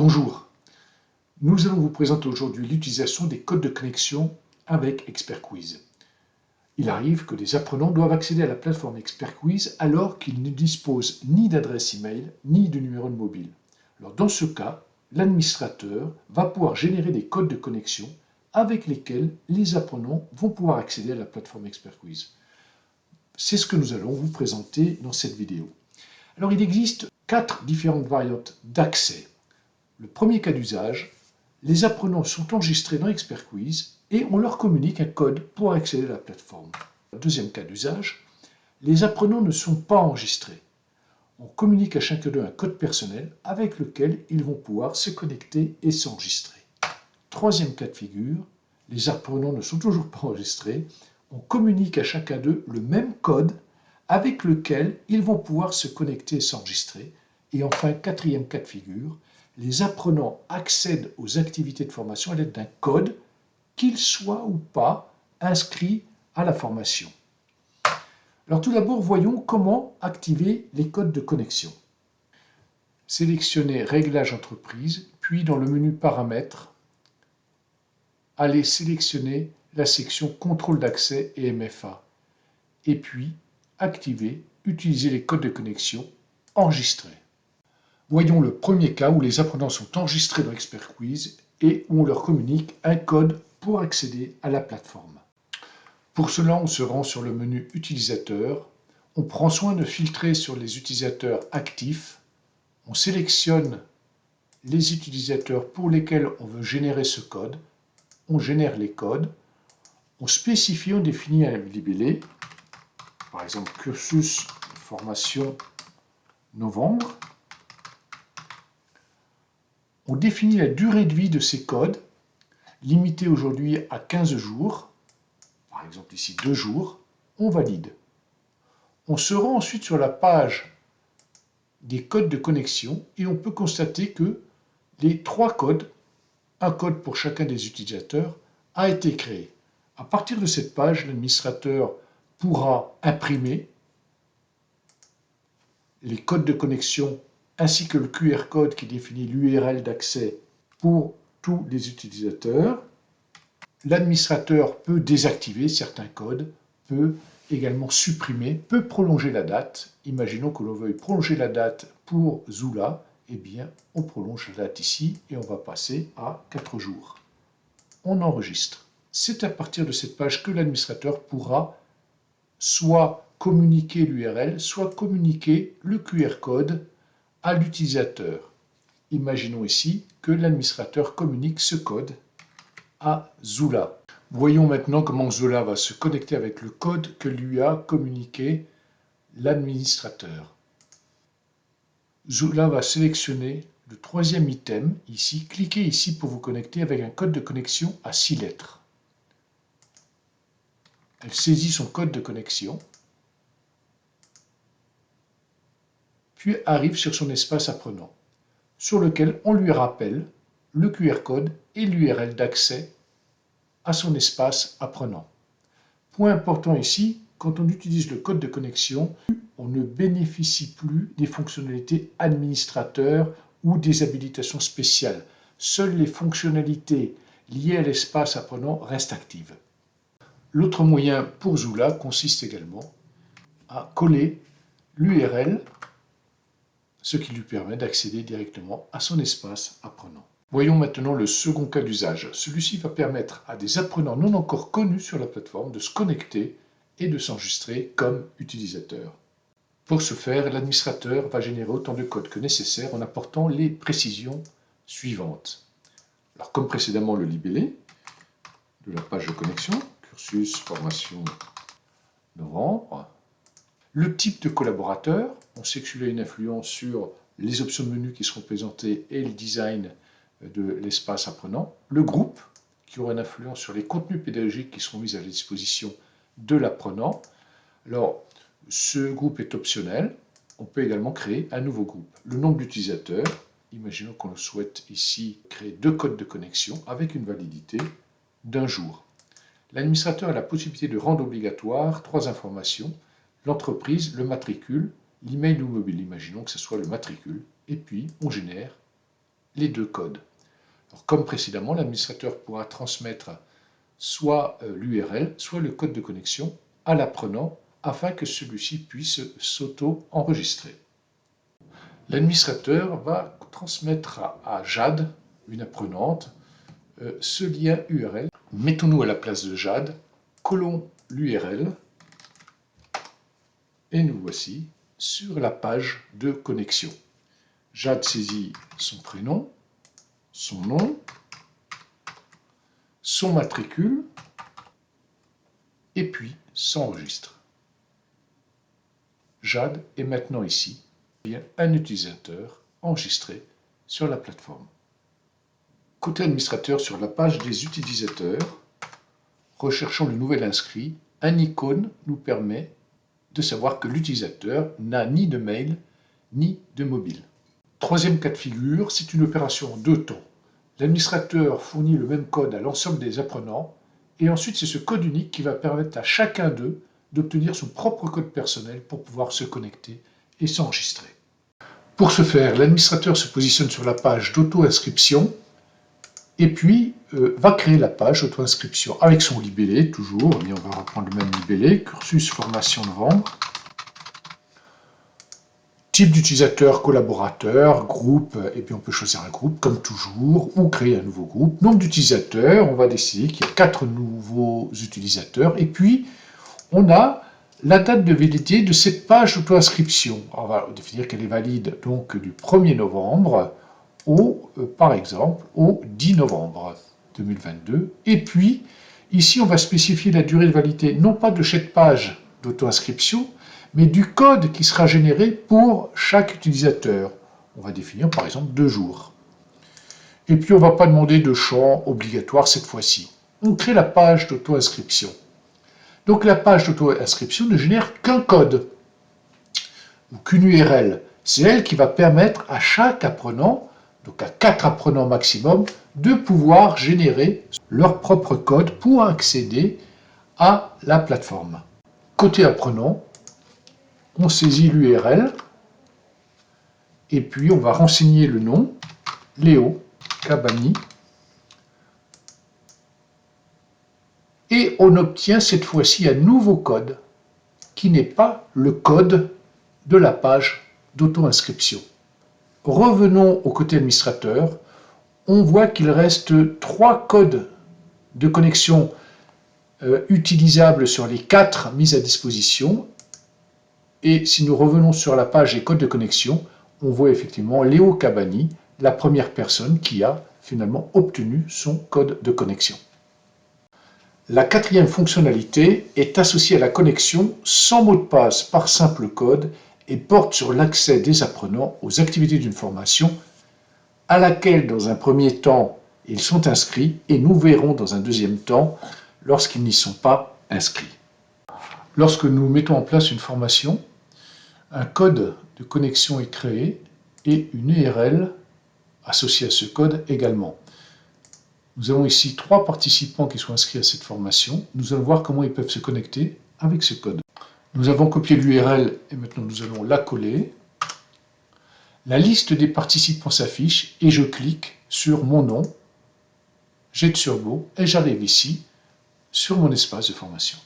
Bonjour, nous allons vous présenter aujourd'hui l'utilisation des codes de connexion avec ExpertQuiz. Il arrive que les apprenants doivent accéder à la plateforme ExpertQuiz alors qu'ils ne disposent ni d'adresse email ni de numéro de mobile. Alors dans ce cas, l'administrateur va pouvoir générer des codes de connexion avec lesquels les apprenants vont pouvoir accéder à la plateforme ExpertQuiz. C'est ce que nous allons vous présenter dans cette vidéo. Alors il existe 4 différentes variantes d'accès. Le premier cas d'usage, les apprenants sont enregistrés dans ExpertQuiz et on leur communique un code pour accéder à la plateforme. Le deuxième cas d'usage, les apprenants ne sont pas enregistrés. On communique à chacun d'eux un code personnel avec lequel ils vont pouvoir se connecter et s'enregistrer. Troisième cas de figure, les apprenants ne sont toujours pas enregistrés. On communique à chacun d'eux le même code avec lequel ils vont pouvoir se connecter et s'enregistrer. Et enfin, quatrième cas de figure, les apprenants accèdent aux activités de formation à l'aide d'un code, qu'il soit ou pas inscrit à la formation. Alors tout d'abord, voyons comment activer les codes de connexion. Sélectionnez Réglages entreprise, puis dans le menu Paramètres, allez sélectionner la section Contrôle d'accès et MFA, et puis activer Utiliser les codes de connexion enregistrés. Voyons le premier cas où les apprenants sont enregistrés dans ExpertQuiz et où on leur communique un code pour accéder à la plateforme. Pour cela, on se rend sur le menu Utilisateur, on prend soin de filtrer sur les utilisateurs actifs, on sélectionne les utilisateurs pour lesquels on veut générer ce code, on génère les codes, on spécifie, on définit un libellé, par exemple cursus formation novembre. On définit la durée de vie de ces codes, limitée aujourd'hui à 15 jours, par exemple ici 2 jours, on valide. On se rend ensuite sur la page des codes de connexion et on peut constater que les 3 codes, un code pour chacun des utilisateurs, a été créé. À partir de cette page, l'administrateur pourra imprimer les codes de connexion ainsi que le QR code qui définit l'URL d'accès pour tous les utilisateurs. L'administrateur peut désactiver certains codes, peut également supprimer, peut prolonger la date. Imaginons que l'on veuille prolonger la date pour Zula, eh bien on prolonge la date ici et on va passer à 4 jours. On enregistre. C'est à partir de cette page que l'administrateur pourra soit communiquer l'URL, soit communiquer le QR code à l'utilisateur. Imaginons ici que l'administrateur communique ce code à Zula. Voyons maintenant comment Zula va se connecter avec le code que lui a communiqué l'administrateur. Zula va sélectionner le 3e item ici. Cliquez ici pour vous connecter avec un code de connexion à 6 lettres. Elle saisit son code de connexion, puis arrive sur son espace apprenant, sur lequel on lui rappelle le QR code et l'URL d'accès à son espace apprenant. Point important ici, quand on utilise le code de connexion, on ne bénéficie plus des fonctionnalités administrateurs ou des habilitations spéciales. Seules les fonctionnalités liées à l'espace apprenant restent actives. L'autre moyen pour Zula consiste également à coller l'URL, ce qui lui permet d'accéder directement à son espace apprenant. Voyons maintenant le second cas d'usage. Celui-ci va permettre à des apprenants non encore connus sur la plateforme de se connecter et de s'enregistrer comme utilisateurs. Pour ce faire, l'administrateur va générer autant de codes que nécessaire en apportant les précisions suivantes. Alors, comme précédemment le libellé de la page de connexion, cursus formation novembre. Le type de collaborateur, on sait que celui-là a une influence sur les options de menu qui seront présentées et le design de l'espace apprenant. Le groupe, qui aura une influence sur les contenus pédagogiques qui seront mis à la disposition de l'apprenant. Alors, ce groupe est optionnel. On peut également créer un nouveau groupe. Le nombre d'utilisateurs, imaginons qu'on souhaite ici créer 2 codes de connexion avec une validité d'1 jour. L'administrateur a la possibilité de rendre obligatoire 3 informations, l'entreprise, le matricule, l'email ou mobile. Imaginons que ce soit le matricule. Et puis, on génère les deux codes. Alors, comme précédemment, l'administrateur pourra transmettre soit l'URL, soit le code de connexion à l'apprenant afin que celui-ci puisse s'auto-enregistrer. L'administrateur va transmettre à Jade, une apprenante, ce lien URL. Mettons-nous à la place de Jade, collons l'URL et nous voici sur la page de connexion. Jade saisit son prénom, son nom, son matricule et puis s'enregistre. Jade est maintenant ici, un utilisateur enregistré sur la plateforme. Côté administrateur, sur la page des utilisateurs, recherchons le nouvel inscrit. Un icône nous permet de savoir que l'utilisateur n'a ni de mail ni de mobile. Troisième cas de figure, c'est une opération en deux temps. L'administrateur fournit le même code à l'ensemble des apprenants et ensuite c'est ce code unique qui va permettre à chacun d'eux d'obtenir son propre code personnel pour pouvoir se connecter et s'enregistrer. Pour ce faire, l'administrateur se positionne sur la page d'auto-inscription et puis va créer la page d'auto-inscription avec son libellé, toujours, mais on va reprendre le même libellé, cursus formation novembre. Type d'utilisateur, collaborateur, groupe, et puis on peut choisir un groupe comme toujours, ou créer un nouveau groupe. Nombre d'utilisateurs, on va décider qu'il y a 4 nouveaux utilisateurs, et puis on a la date de validité de cette page d'auto-inscription. On va définir qu'elle est valide donc du 1er novembre par exemple, au 10 novembre 2022. Et puis, ici, on va spécifier la durée de validité, non pas de cette page d'auto-inscription, mais du code qui sera généré pour chaque utilisateur. On va définir, par exemple, 2 jours. Et puis, on ne va pas demander de champ obligatoire cette fois-ci. On crée la page d'auto-inscription. Donc, la page d'auto-inscription ne génère qu'un code ou qu'une URL. C'est elle qui va permettre à chaque apprenant, donc à 4 apprenants maximum, de pouvoir générer leur propre code pour accéder à la plateforme. Côté apprenant, on saisit l'URL et puis on va renseigner le nom, Léo Cabani, et on obtient cette fois-ci un nouveau code qui n'est pas le code de la page d'auto-inscription. Revenons au côté administrateur. On voit qu'il reste 3 codes de connexion utilisables sur les 4 mis à disposition. Et si nous revenons sur la page des codes de connexion, on voit effectivement Léo Cabani, la première personne qui a finalement obtenu son code de connexion. La 4e fonctionnalité est associée à la connexion sans mot de passe par simple code et porte sur l'accès des apprenants aux activités d'une formation à laquelle, dans un premier temps, ils sont inscrits et nous verrons dans un deuxième temps lorsqu'ils n'y sont pas inscrits. Lorsque nous mettons en place une formation, un code de connexion est créé et une URL associée à ce code également. Nous avons ici 3 participants qui sont inscrits à cette formation. Nous allons voir comment ils peuvent se connecter avec ce code. Nous avons copié l'URL et maintenant nous allons la coller. La liste des participants s'affiche et je clique sur mon nom, jette sur Go et j'arrive ici sur mon espace de formation.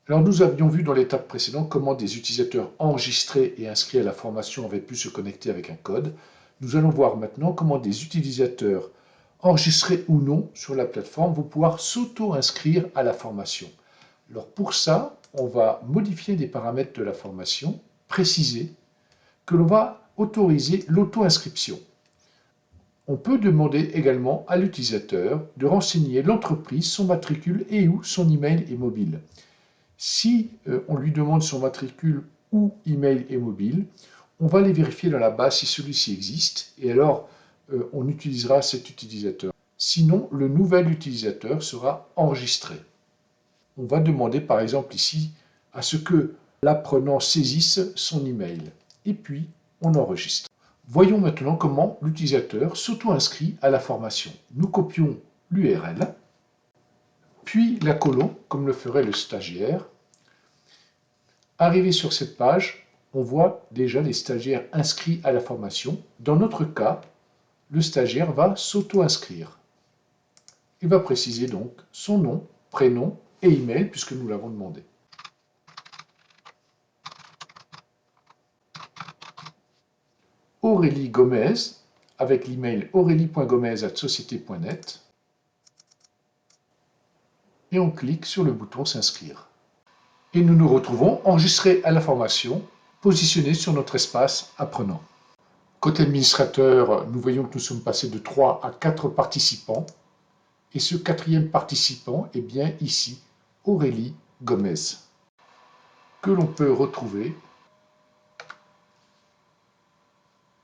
Alors nous avions vu dans l'étape précédente comment des utilisateurs enregistrés et inscrits à la formation avaient pu se connecter avec un code. Nous allons voir maintenant comment des utilisateurs enregistrés ou non sur la plateforme vont pouvoir s'auto-inscrire à la formation. Alors pour ça, on va modifier des paramètres de la formation, préciser que l'on va autoriser l'auto-inscription. On peut demander également à l'utilisateur de renseigner l'entreprise, son matricule et ou son email et mobile. Si on lui demande son matricule ou email et mobile, on va les vérifier dans la base si celui-ci existe et alors on utilisera cet utilisateur. Sinon, le nouvel utilisateur sera enregistré. On va demander par exemple ici à ce que l'apprenant saisisse son email et puis on enregistre. Voyons maintenant comment l'utilisateur s'auto-inscrit à la formation. Nous copions l'URL, puis la collons comme le ferait le stagiaire. Arrivé sur cette page, on voit déjà les stagiaires inscrits à la formation. Dans notre cas, le stagiaire va s'auto-inscrire. Il va préciser donc son nom, prénom et email puisque nous l'avons demandé. Aurélie Gomez avec l'email aurélie.gomez@société.net et on clique sur le bouton s'inscrire. Et nous nous retrouvons enregistrés à la formation, positionnés sur notre espace apprenant. Côté administrateur, nous voyons que nous sommes passés de 3 à 4 participants. Et ce quatrième participant est bien ici, Aurélie Gomez, que l'on peut retrouver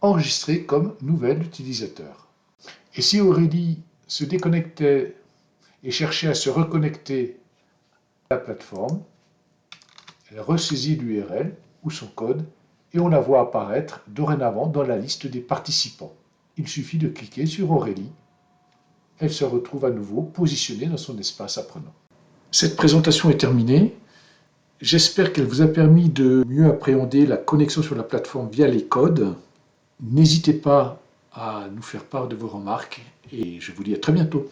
enregistré comme nouvel utilisateur. Et si Aurélie se déconnectait et cherchait à se reconnecter à la plateforme, elle ressaisit l'URL ou son code et on la voit apparaître dorénavant dans la liste des participants. Il suffit de cliquer sur Aurélie. Elle se retrouve à nouveau positionnée dans son espace apprenant. Cette présentation est terminée. J'espère qu'elle vous a permis de mieux appréhender la connexion sur la plateforme via les codes. N'hésitez pas à nous faire part de vos remarques et je vous dis à très bientôt.